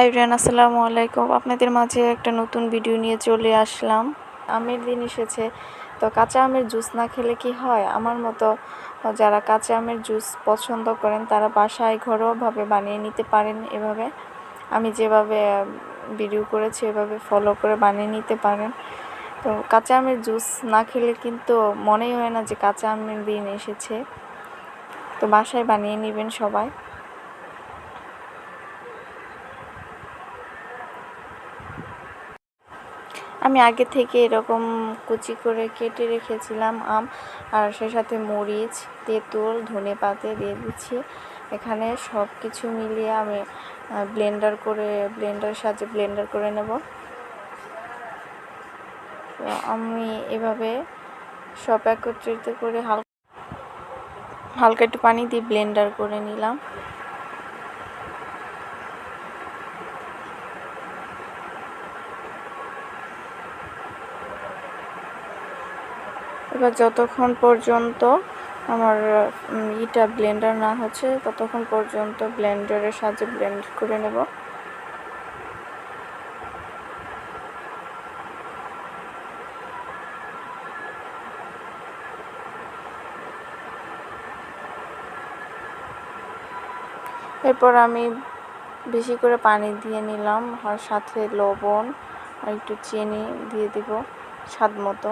Hi everyone, আসসালামু আলাইকুম। আপনাদের মাঝে একটা নতুন ভিডিও নিয়ে চলে আসলাম। আমের দিন এসেছে, তো কাঁচা আমের জুস না খেলে কি হয়? আমার মতো যারা কাঁচা আমের জুস পছন্দ করেন তারা বাসায় ঘরোয়াভাবে বানিয়ে নিতে পারেন। এভাবে আমি যেভাবে ভিডিও করেছি এভাবে ফলো করে বানিয়ে নিতে পারেন। তো কাঁচা আমের জুস না খেলে কিন্তু মনেই হয় না যে কাঁচা আমের দিন এসেছে। তো বাসায় বানিয়ে নেবেন সবাই। আমি আগে থেকে এরকম কুচি করে কেটে রেখেছিলাম আম, আর সে সাথে মরিচ, তেঁতুল, ধনেপাতা দিয়ে দিচ্ছি। এখানে সব কিছু মিলিয়ে আমি ব্লেন্ডারের সাহায্যে ব্লেন্ডার করে নেব। তো আমি এভাবে সব একত্রিত করে হালকা একটু পানি দিয়ে ব্লেন্ডার করে নিলাম। এবার যতক্ষণ পর্যন্ত আমার ব্লেন্ডার না হচ্ছে ততক্ষণ পর্যন্ত ব্লেন্ডারের সাহায্যে ব্লেন্ড করে নেব। এরপর আমি বেশি করে পানি দিয়ে নিলাম, আর সাথে লবণ আর একটু চিনি দিয়ে দিব স্বাদ মতো।